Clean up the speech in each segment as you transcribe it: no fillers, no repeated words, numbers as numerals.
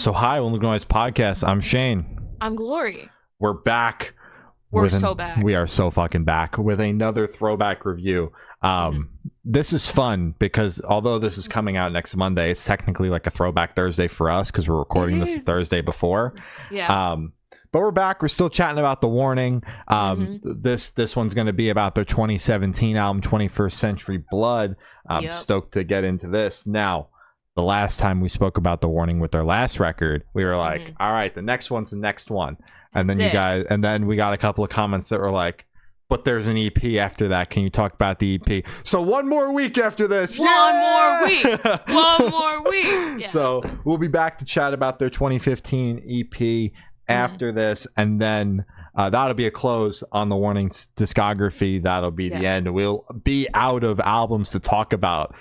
So hi, Only Noise Podcast. I'm Shane. I'm Glory. We're back. We're so back. We are so fucking back with another throwback review. This is fun because although this is coming out next Monday, it's technically like a throwback Thursday for us because we're recording this Thursday before. Yeah. But we're back. We're still chatting about The Warning. This one's going to be about their 2017 album, 21st Century Blood. I'm stoked to get into this. Now, the last time we spoke about The Warning with their last record, we were like, all right, the next one's the next one. And then then we got a couple of comments that were like, but there's an EP after that. Can you talk about the EP? So one more week after this. One more week. Yeah, so we'll be back to chat about their 2015 EP after this. And then that'll be a close on The Warning's discography. That'll be the end. We'll be out of albums to talk about.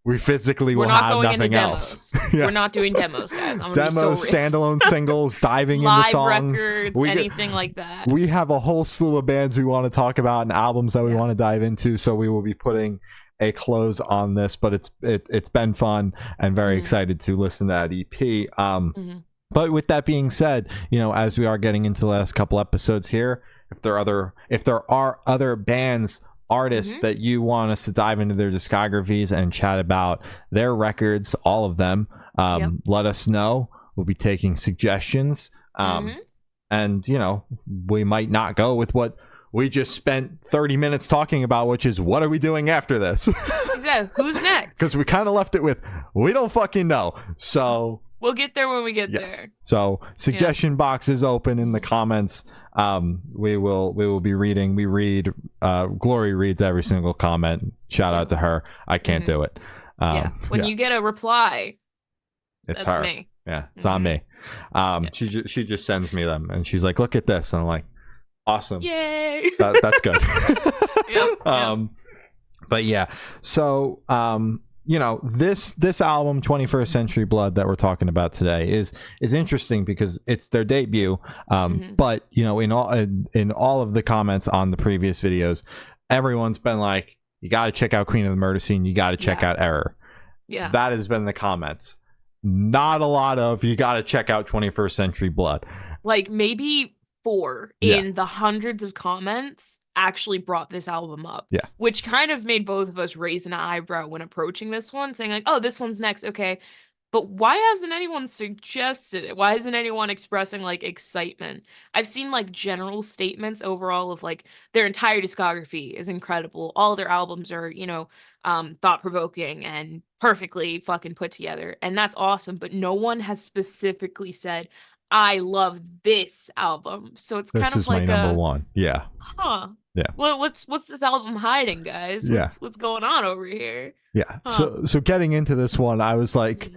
We physically will have nothing else. We're not doing demos, guys. Demos, standalone singles, diving into songs, records, anything like that. We have a whole slew of bands we want to talk about and albums that we want to dive into. So we will be putting a close on this, but it's been fun and very excited to listen to that EP. But with that being said, as we are getting into the last couple episodes here, if there are other bands, artists that you want us to dive into their discographies and chat about their records, all of them, let us know. We'll be taking suggestions, and we might not go with what we just spent 30 minutes talking about, which is what are we doing after this. Exactly. Who's next? Because we kind of left it with we don't fucking know, so we'll get there when we get there. So suggestion box is open in the comments. We will be reading. We read. Glory reads every single comment. Shout out to her. I can't do it. When you get a reply, it's that's her. Me. Yeah, it's not me. She just sends me them, and she's like, "Look at this," and I'm like, "Awesome, yay!" That's good. Yep. But yeah, so this album 21st Century Blood that we're talking about today is interesting because it's their debut, but in all of the comments on the previous videos, everyone's been like, you got to check out Queen of the Murder Scene, you got to check out Error. That has been the comments, not a lot of you got to check out 21st Century Blood, like maybe 4 in the hundreds of comments actually brought this album up, which kind of made both of us raise an eyebrow when approaching this one, saying like, oh, this one's next, okay, but why hasn't anyone suggested it? Why isn't anyone expressing like excitement? I've seen like general statements overall of like their entire discography is incredible, all their albums are thought-provoking and perfectly fucking put together, and that's awesome, but no one has specifically said I love this album. So it's kind of like my number one. Yeah. Well, what's this album hiding, guys? What's going on over here? Yeah. So getting into this one, I was like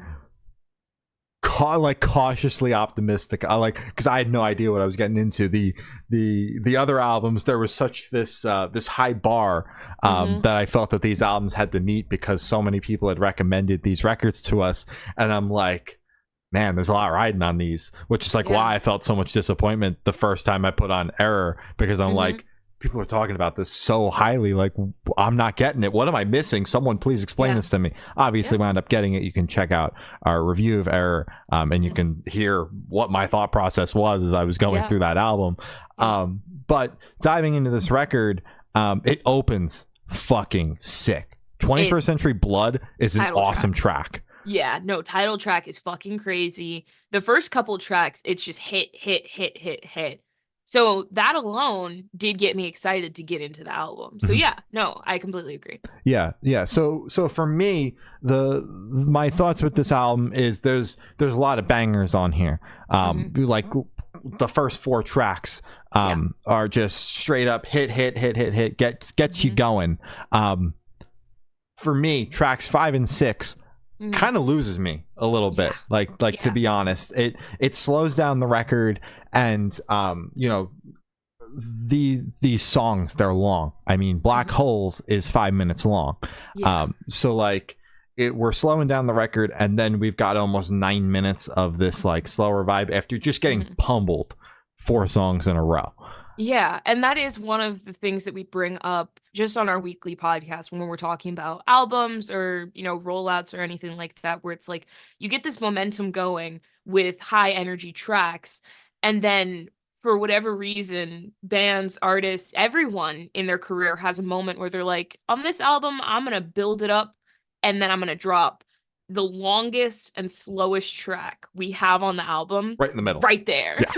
cautiously optimistic. Because I had no idea what I was getting into. The other albums, there was such this high bar that I felt that these albums had to meet because so many people had recommended these records to us, and I'm like, man, there's a lot riding on these, which is like why I felt so much disappointment the first time I put on Error, because I'm like, people are talking about this so highly, like I'm not getting it. What am I missing? Someone please explain this to me. Obviously, wound up getting it. You can check out our review of Error, and you can hear what my thought process was as I was going through that album. But diving into this record, it opens fucking sick. 21st Century Blood is an awesome track. Yeah, no, title track is fucking crazy. The first couple tracks, it's just hit. So that alone did get me excited to get into the album. So yeah, no, I completely agree. Yeah. So for me, my thoughts with this album is there's a lot of bangers on here. Like the first 4 tracks are just straight up hit, gets you going. For me, tracks 5 and 6 kind of loses me a little bit, to be honest. It slows down the record, and these songs, they're long. I mean, Black Holes is 5 minutes long. So like we're slowing down the record, and then we've got almost 9 minutes of this like slower vibe after just getting pummeled 4 songs in a row. Yeah, and that is one of the things that we bring up just on our weekly podcast when we're talking about albums or, rollouts or anything like that, where it's like you get this momentum going with high energy tracks, and then for whatever reason, bands, artists, everyone in their career has a moment where they're like, on this album, I'm gonna build it up and then I'm gonna drop the longest and slowest track we have on the album right in the middle. Right there. Yeah.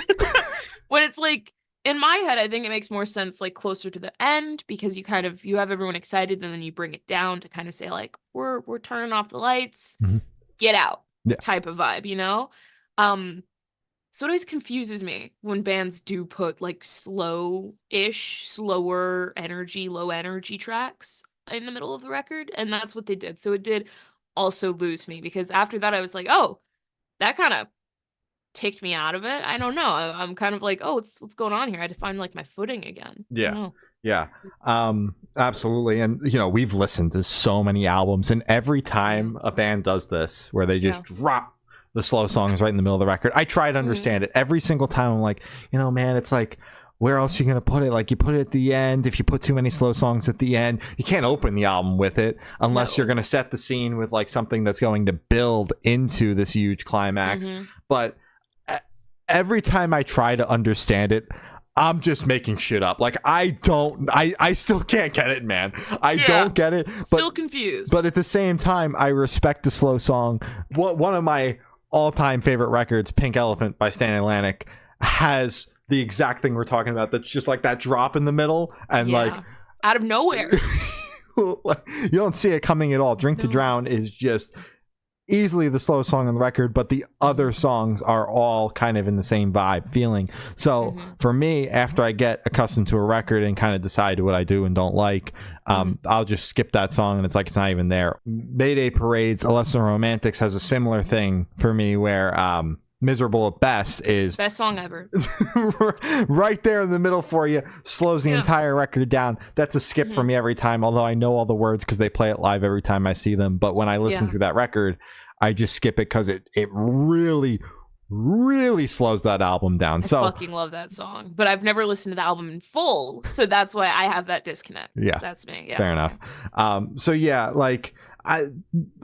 When it's like, in my head, I think it makes more sense like closer to the end, because you have everyone excited and then you bring it down to kind of say like, we're turning off the lights, get out, type of vibe, So it always confuses me when bands do put like slower energy, low energy tracks in the middle of the record, and that's what they did. So it did also lose me, because after that I was like, oh, that kind of ticked me out of it. I don't know. I'm kind of like, oh, what's going on here? I had to find like my footing again. Yeah. Absolutely. And we've listened to so many albums, and every time a band does this where they just drop the slow songs right in the middle of the record, I try to understand it every single time. I'm like, man, it's like, where else are you going to put it? Like, you put it at the end. If you put too many slow songs at the end, you can't open the album with it unless you're going to set the scene with like something that's going to build into this huge climax. But every time I try to understand it, I'm just making shit up. Like, I still can't get it, man. I don't get it. Still confused. But at the same time, I respect the slow song. One of my all-time favorite records, Pink Elephant by Stan Atlantic, has the exact thing we're talking about. That's just like that drop in the middle and like out of nowhere. You don't see it coming at all. Drink to Drown is just easily the slowest song on the record, but the other songs are all kind of in the same vibe feeling. So for me, after I get accustomed to a record and kind of decide what I do and don't like, I'll just skip that song, and it's like it's not even there. Mayday Parade's A Lesson in Romantics has a similar thing for me, where Miserable at Best is best song ever. Right there in the middle for you, slows the entire record down. That's a skip for me every time, although I know all the words because they play it live every time I see them. But when I listen through that record, I just skip it because it really, really slows that album down. I fucking love that song, but I've never listened to the album in full, so that's why I have that disconnect. Yeah, that's me. Fair enough. So yeah, like,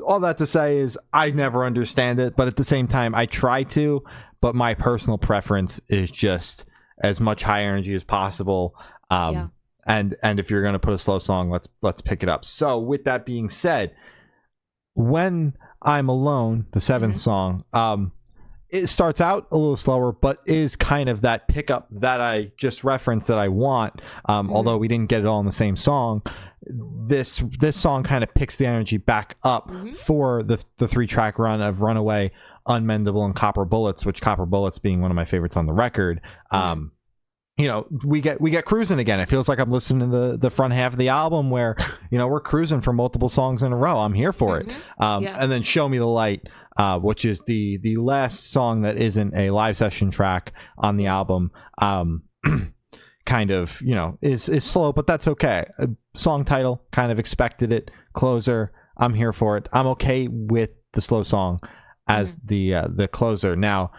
all that to say is I never understand it, but at the same time I try to. But my personal preference is just as much high energy as possible. And if you're gonna put a slow song, let's pick it up. So with that being said, When I'm Alone, the seventh song, it starts out a little slower, but is kind of that pickup that I just referenced that I want. Although we didn't get it all in the same song, this song kind of picks the energy back up for the 3-track run of Runaway, Unmendable, and Copper Bullets, which Copper Bullets being one of my favorites on the record. We get cruising again. It feels like I'm listening to the front half of the album where we're cruising for multiple songs in a row. I'm here for it. And then Show Me the Light, which is the last song that isn't a live session track on the album. Kind of is slow, but that's okay. Song title, kind of expected it. Closer, I'm here for it. I'm okay with the slow song as the closer. Now,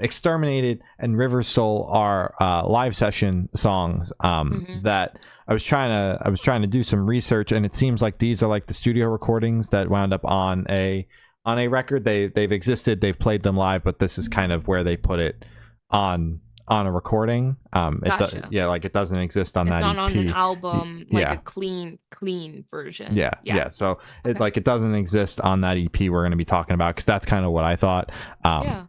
Exterminated and River's Soul are live session songs that I was trying to do some research, and it seems like these are like the studio recordings that wound up on a record. They've existed, they've played them live, but this is kind of where they put it on a recording. Gotcha. It doesn't exist on that EP. It's not on an album, like a clean version. Yeah. So it doesn't exist on that EP we're going to be talking about, because that's kind of what I thought.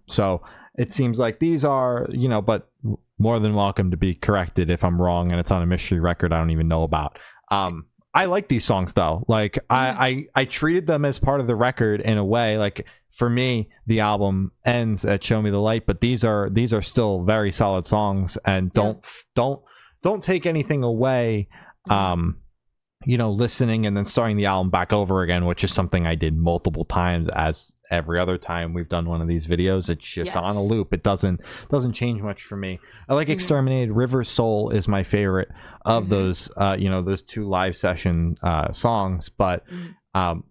So it seems like these are, but more than welcome to be corrected if I'm wrong and it's on a mystery record I don't even know about. I like these songs though. Like I treated them as part of the record in a way. Like, for me, the album ends at Show Me the Light, but these are still very solid songs, and don't take anything away listening and then starting the album back over again, which is something I did multiple times. As every other time we've done one of these videos, it's just on a loop. It doesn't change much for me. I like Exterminated. River's Soul is my favorite of those those 2 live session songs, but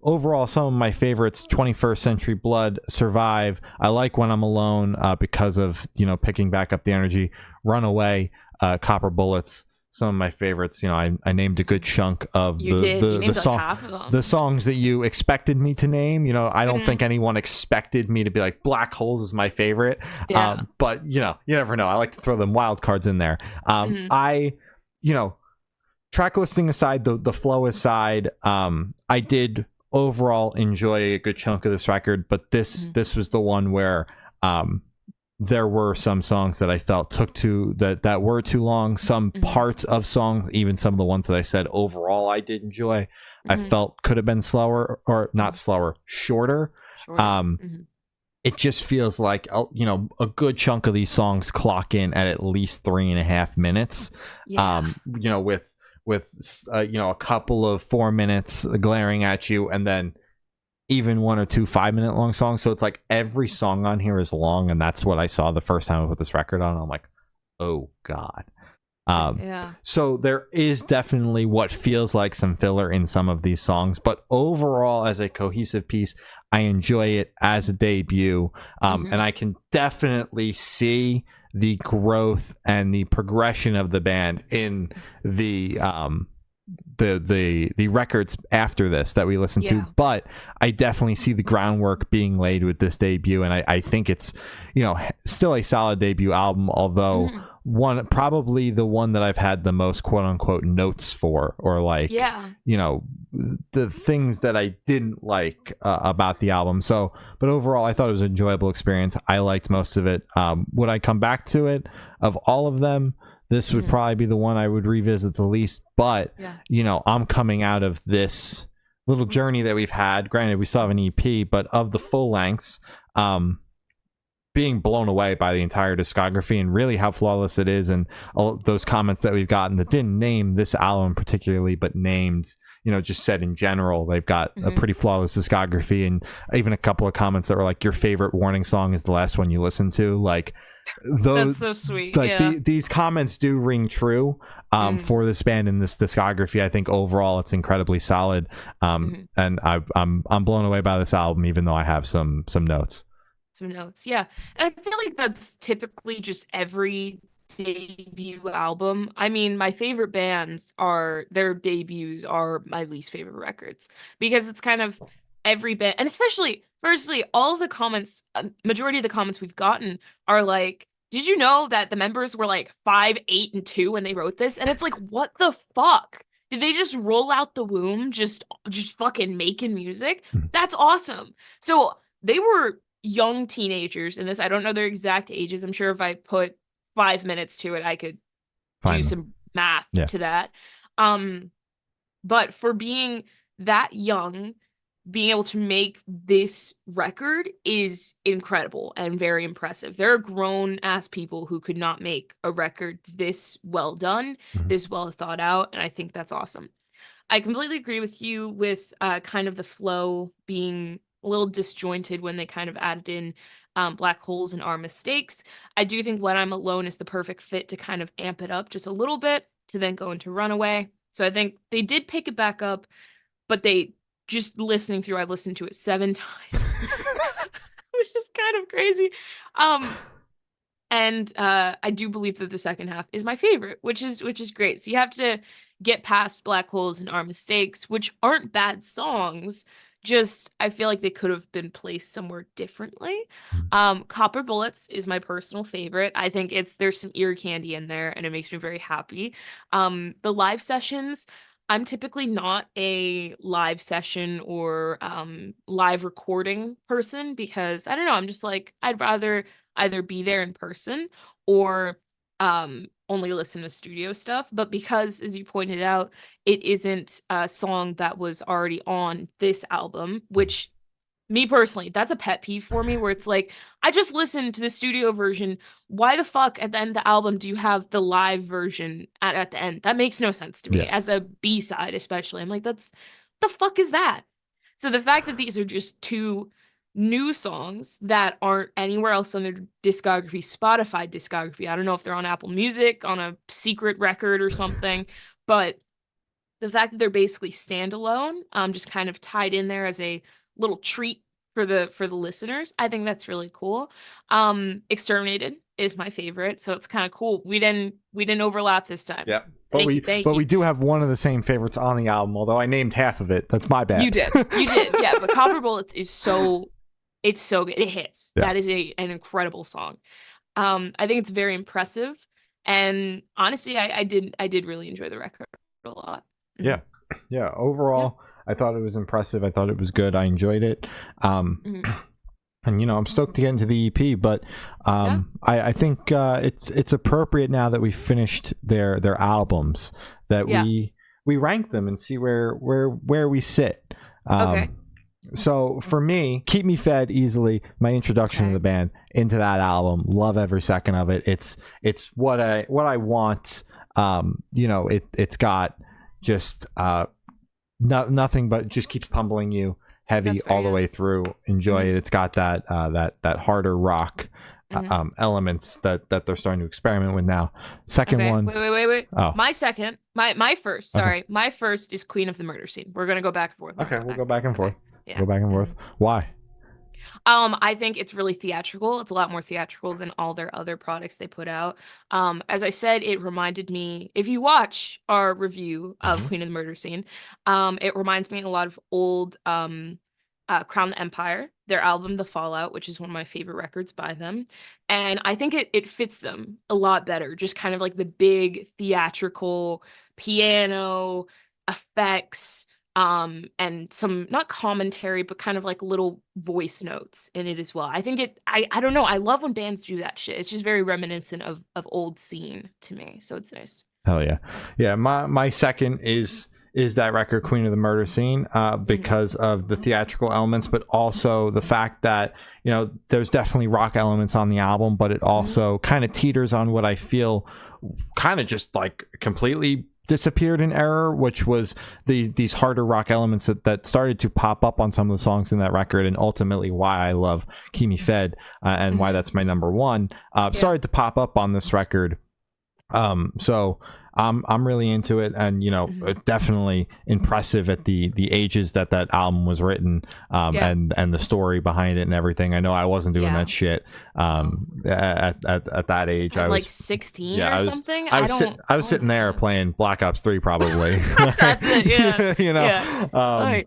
overall, some of my favorites: 21st Century Blood, Survive. I like When I'm Alone because of picking back up the energy. Runaway, Copper Bullets. Some of my favorites. I named a good chunk of the songs that you expected me to name. I don't think anyone expected me to be like Black Holes is my favorite. But you never know. I like to throw them wild cards in there. Track listing aside, the flow aside, I did overall enjoy a good chunk of this record, but this was the one where there were some songs that I felt that were too long. Some parts of songs, even some of the ones that I said overall I did enjoy, I felt could have been slower, or not slower, shorter. It just feels like a good chunk of these songs clock in at least 3.5 minutes. With a couple of 4 minutes glaring at you, and then even 1 or 2 5-minute long songs. So it's like every song on here is long, and that's what I saw the first time I put this record on. I'm like, oh god. So there is definitely what feels like some filler in some of these songs, but overall, as a cohesive piece, I enjoy it as a debut. And I can definitely see the growth and the progression of the band in the records after this that we listened to, but I definitely see the groundwork being laid with this debut, and I think it's still a solid debut album, although probably the one that I've had the most quote unquote notes for, or like the things that I didn't like about the album. So, but overall I thought it was an enjoyable experience. I liked most of it. Would I come back to it? Of all of them, this would probably be the one I would revisit the least, but I'm coming out of this little journey that we've had. Granted, we still have an EP, but of the full lengths, being blown away by the entire discography and really how flawless it is, and all those comments that we've gotten that didn't name this album particularly, but named, just said in general, they've got a pretty flawless discography, and even a couple of comments that were like, your favorite Warning song is the last one you listen to. Like, those, that's so sweet. Like these comments do ring true for this band and this discography. I think overall it's incredibly solid, and I'm blown away by this album, even though I have some notes. And I feel like that's typically just every debut album. I mean, my favorite bands their debuts are my least favorite records, because it's kind of every band, and especially firstly, all of the comments, majority of the comments we've gotten are like, did you know that the members were like 5, 8, and 2 when they wrote this? And it's like, what the fuck? Did they just roll out the womb just fucking making music? That's awesome. So they were young teenagers in this. I don't know their exact ages. I'm sure if I put 5 minutes to it, I could do some math to that. But for being that young, being able to make this record is incredible and very impressive. There are grown ass people who could not make a record this well done, this well thought out, and I think that's awesome. I completely agree with you with kind of the flow being a little disjointed when they kind of added in Black Holes and Our Mistakes. I do think When I'm Alone is the perfect fit to kind of amp it up just a little bit to then go into Runaway. So I think they did pick it back up, but they just listening through, I listened to it 7 times, which is kind of crazy. And I do believe that the second half is my favorite, which is great. So you have to get past Black Holes and Our Mistakes, which aren't bad songs. Just, I feel like they could have been placed somewhere differently. Copper Bullets is my personal favorite. I think there's some ear candy in there, and it makes me very happy. The live sessions, I'm typically not a live session or live recording person, because I don't know, I'm just like, I'd rather either be there in person or only listen to studio stuff. But because, as you pointed out, it isn't a song that was already on this album, which Me personally, that's a pet peeve for me where it's like, I just listened to the studio version. Why the fuck at the end of the album do you have the live version at the end? That makes no sense to me. Yeah. As a B-side, especially. I'm like, that's the fuck is that? So the fact that these are just two new songs that aren't anywhere else on their discography, Spotify discography. I don't know if they're on Apple Music, on a secret record or something, but the fact that they're basically standalone, just kind of tied in there as a little treat for the listeners, I think that's really cool. Exterminated is my favorite, so it's kind of cool. We didn't overlap this time. Yeah. Thank But you. we do have one of the same favorites on the album, although I named half of it. That's my bad. You did, yeah. But Copper Bullets is it's so good. It hits. Yeah. That is an incredible song. I think it's very impressive, and honestly, I did really enjoy the record a lot. Yeah. Yeah. Overall, I thought it was impressive. I thought it was good. I enjoyed it. And I'm stoked to get into the EP, but I think it's appropriate now that we finished their albums that we rank them and see where we sit. Okay. So for me, Keep Me Fed easily my introduction to the band into that album. Love every second of it. It's what I want. It's got just nothing but just keeps pummeling you heavy all the way through. Enjoy it. It's got that harder rock elements that they're starting to experiment with now. Second one. Wait. Oh. My first. Sorry, okay. My first is Queen of the Murder Scene. We're gonna go back and forth. Okay, we'll go back and forth. Yeah. Go back and forth. Why? I think it's really theatrical. It's a lot more theatrical than all their other products they put out. As I said, it reminded me, if you watch our review of Queen of the Murder Scene, it reminds me a lot of old Crown the Empire, their album The Fallout, which is one of my favorite records by them. And I think it fits them a lot better. Just kind of like the big theatrical piano effects, and some not commentary but kind of like little voice notes in it as well. I think I don't know, I love when bands do that shit. It's just very reminiscent of old scene to me, so it's nice. Hell yeah. My second is that record Queen of the Murder Scene, because of the theatrical elements, but also the fact that there's definitely rock elements on the album, but it also kind of teeters on what I feel kind of just like completely disappeared in Error, which was these harder rock elements that started to pop up on some of the songs in that record, and ultimately why I love Keep Me Fed, and why that's my number one, started to pop up on this record. So I'm really into it, and definitely impressive at the ages that album was written, and the story behind it and everything. I know I wasn't doing that shit at that age. I was like 16 or something. I was sitting there playing Black Ops 3 probably. That's it. Yeah.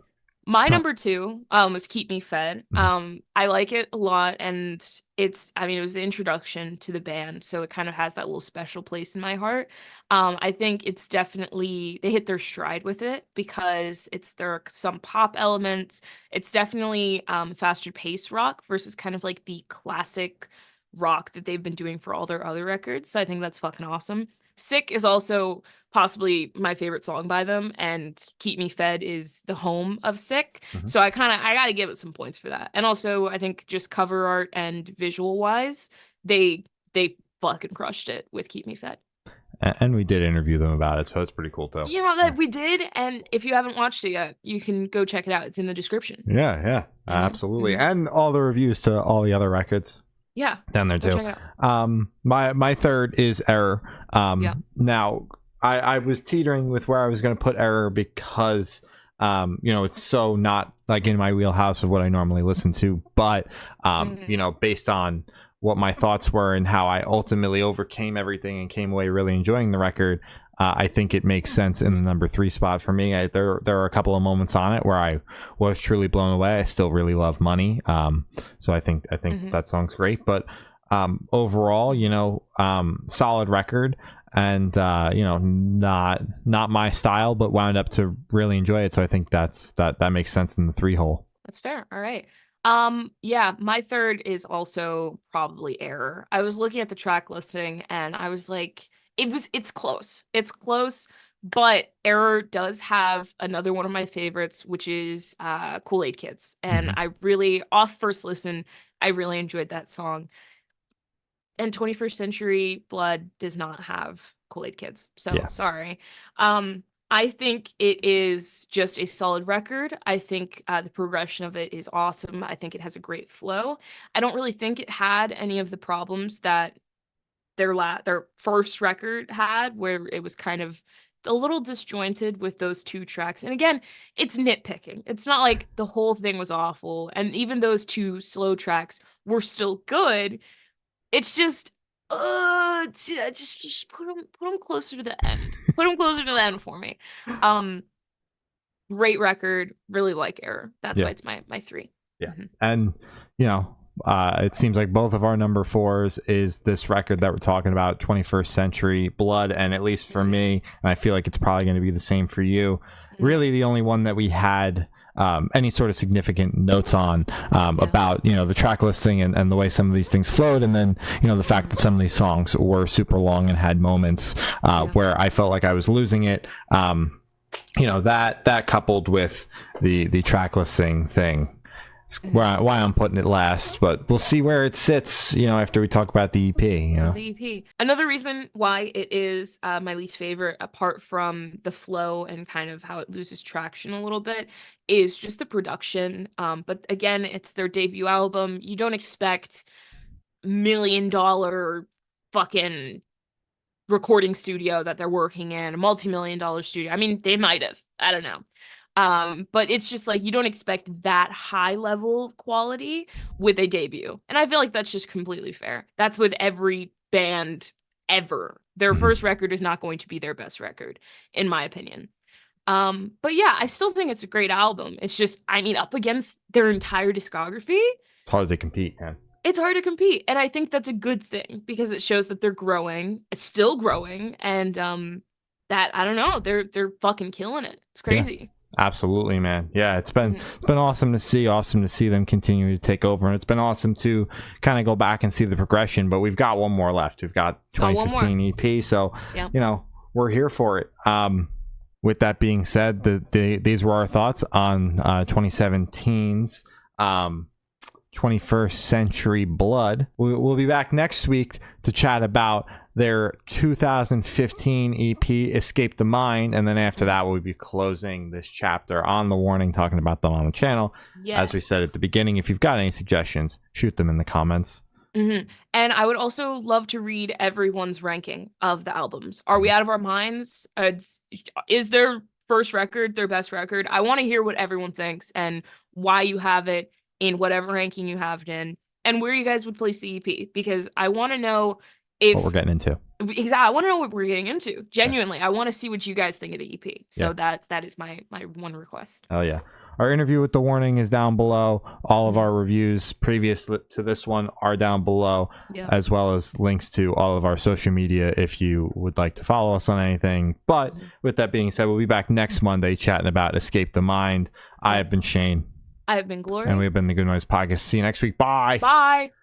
My number two was Keep Me Fed. I like it a lot, and it was the introduction to the band, so it kind of has that little special place in my heart. I think it's definitely, they hit their stride with it because there are some pop elements. It's definitely faster paced rock versus kind of like the classic rock that they've been doing for all their other records. So I think that's fucking awesome. Sick is also possibly my favorite song by them, and Keep Me Fed is the home of Sick. So I gotta give it some points for that. And also I think just cover art and visual wise, they fucking crushed it with Keep Me Fed. And we did interview them about it, so it's pretty cool too. That we did, and if you haven't watched it yet, you can go check it out. It's in the description. Yeah, absolutely. And all the reviews to all the other records. Yeah, down there too. My third is Error. Now I was teetering with where I was going to put Error because it's so not like in my wheelhouse of what I normally listen to, but based on what my thoughts were and how I ultimately overcame everything and came away really enjoying the record, I think it makes sense in the number 3 spot for me. There are a couple of moments on it where I was truly blown away. I still really love Money, so I think that song's great. But overall, solid record, and not my style, but wound up to really enjoy it. So I think that makes sense in the 3 hole. That's fair. All right. My third is also probably Error. I was looking at the track listing and I was like, it's close. It's close, But Error does have another one of my favorites, which is Kool-Aid Kids. And I really, off first listen, I really enjoyed that song. And 21st Century Blood does not have Kool-Aid Kids. So sorry. I think it is just a solid record. I think the progression of it is awesome. I think it has a great flow. I don't really think it had any of the problems that their first record had, where it was kind of a little disjointed with those two tracks. And again, it's nitpicking. It's not like the whole thing was awful. And even those two slow tracks were still good. It's just just put them closer to the end. Put them closer to the end for me. Great record. Really like Error. That's why it's my 3. Yeah. And it seems like both of our number 4s is this record that we're talking about, 21st Century Blood. And at least for me, and I feel like it's probably going to be the same for you, really the only one that we had any sort of significant notes on about the track listing and the way some of these things flowed, and then the fact that some of these songs were super long and had moments where I felt like I was losing it. That coupled with the track listing thing, why I'm putting it last, but we'll see where it sits after we talk about the EP. The EP. Another reason why it is my least favorite, apart from the flow and kind of how it loses traction a little bit, is just the production. But again, it's their debut album. You don't expect $1 million fucking recording studio that they're working in, a multi-million-dollar studio. I mean, they might have, I don't know. But it's just like, you don't expect that high level quality with a debut. And I feel like that's just completely fair. That's with every band ever. Their first record is not going to be their best record, in my opinion. But yeah, I still think it's a great album. It's just, up against their entire discography, it's hard to compete, man. It's hard to compete. And I think that's a good thing, because it shows that they're growing. It's still growing. And that, I don't know, they're fucking killing it. It's crazy. Yeah. Absolutely, man. Yeah, it's been awesome to see them continue to take over, and it's been awesome to kind of go back and see the progression. But we've got one more left. We've got 2015 EP, so we're here for it. With that being said, these were our thoughts on 2017's 21st Century Blood. We'll be back next week to chat about their 2015 EP, Escape the Mind, and then after that we'll be closing this chapter on The Warning, talking about them on the channel. As we said at the beginning, if you've got any suggestions, shoot them in the comments. And I would also love to read everyone's ranking of the albums. Are we out of our minds? Is their first record their best record? I want to hear what everyone thinks and why you have it in whatever ranking you have it in, and where you guys would place the EP, because I want to know what we're getting into. Exactly. I want to know what we're getting into. Genuinely, I want to see what you guys think of the EP. So that is my one request. Oh yeah. Our interview with The Warning is down below. All of our reviews previous to this one are down below, as well as links to all of our social media if you would like to follow us on anything. But with that being said, we'll be back next Monday chatting about Escape the Mind. I have been Shane. I have been Gloria. And we have been the Good Noise Podcast. See you next week. Bye. Bye.